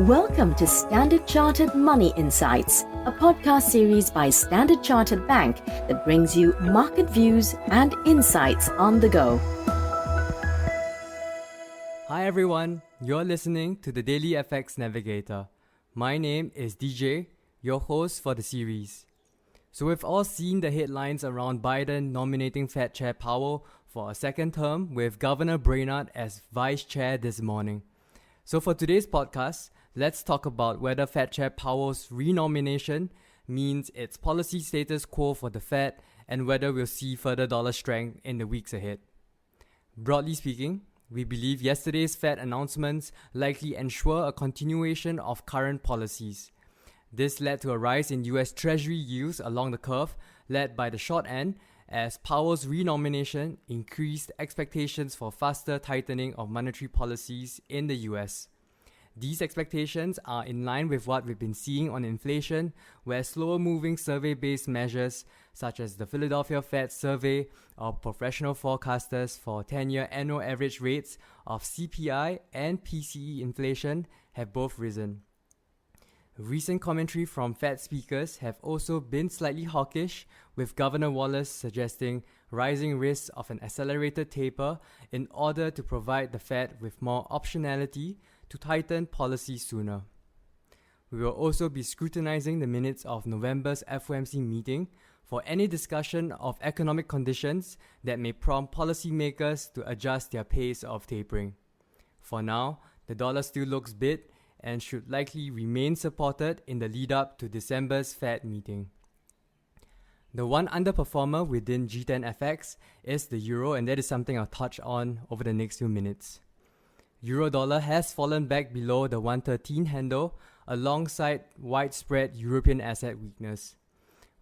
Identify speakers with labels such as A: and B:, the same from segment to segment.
A: Welcome to Standard Chartered Money Insights, a podcast series by Standard Chartered Bank that brings you market views and insights on the go.
B: Hi everyone, you're listening to the Daily FX Navigator. My name is DJ, your host for the series. So we've all seen the headlines around Biden nominating Fed Chair Powell for a second term with Governor Brainard as Vice Chair this morning. So for today's podcast, let's talk about whether Fed Chair Powell's renomination means its policy status quo for the Fed and whether we'll see further dollar strength in the weeks ahead. Broadly speaking, we believe yesterday's Fed announcements likely ensure a continuation of current policies. This led to a rise in US Treasury yields along the curve, led by the short end, as Powell's renomination increased expectations for faster tightening of monetary policies in the US. These expectations are in line with what we've been seeing on inflation, where slower-moving survey-based measures such as the Philadelphia Fed survey of professional forecasters for 10-year annual average rates of CPI and PCE inflation have both risen. Recent commentary from Fed speakers have also been slightly hawkish, with Governor Wallace suggesting rising risks of an accelerated taper in order to provide the Fed with more optionality to tighten policy sooner. We will also be scrutinizing the minutes of November's FOMC meeting for any discussion of economic conditions that may prompt policymakers to adjust their pace of tapering. For now, the dollar still looks bid and should likely remain supported in the lead-up to December's Fed meeting. The one underperformer within G10FX is the euro, and that is something I'll touch on over the next few minutes. Euro-dollar has fallen back below the 113 handle alongside widespread European asset weakness.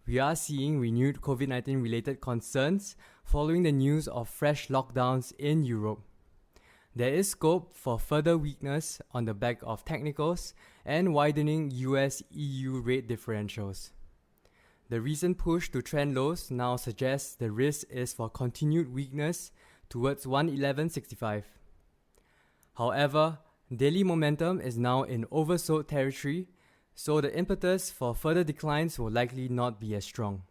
B: We are seeing renewed COVID-19 related concerns following the news of fresh lockdowns in Europe. There is scope for further weakness on the back of technicals and widening US-EU rate differentials. The recent push to trend lows now suggests the risk is for continued weakness towards 111.65. However, daily momentum is now in oversold territory, so the impetus for further declines will likely not be as strong.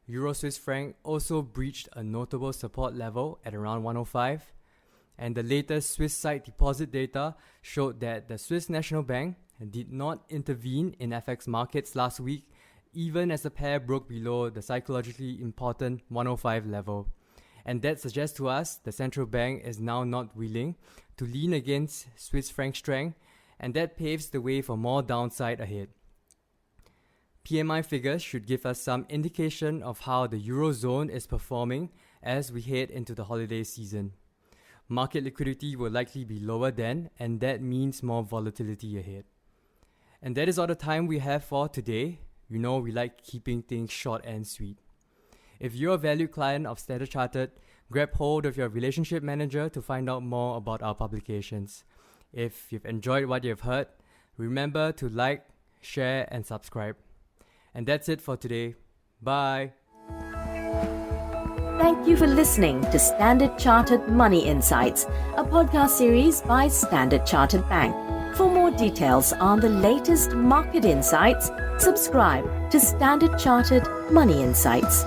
B: Euro-Swiss franc also breached a notable support level at around 105, and the latest Swiss sight deposit data showed that the Swiss National Bank did not intervene in FX markets last week, even as the pair broke below the psychologically important 105 level. And that suggests to us the central bank is now not willing to lean against Swiss franc strength, and that paves the way for more downside ahead. PMI figures should give us some indication of how the Eurozone is performing as we head into the holiday season. Market liquidity will likely be lower then, and that means more volatility ahead. And that is all the time we have for today. You know we like keeping things short and sweet. If you're a valued client of Standard Chartered, grab hold of your relationship manager to find out more about our publications. If you've enjoyed what you've heard, remember to like, share, and subscribe. And that's it for today. Bye.
A: Thank you for listening to Standard Chartered Money Insights, a podcast series by Standard Chartered Bank. For more details on the latest market insights, subscribe to Standard Chartered Money Insights.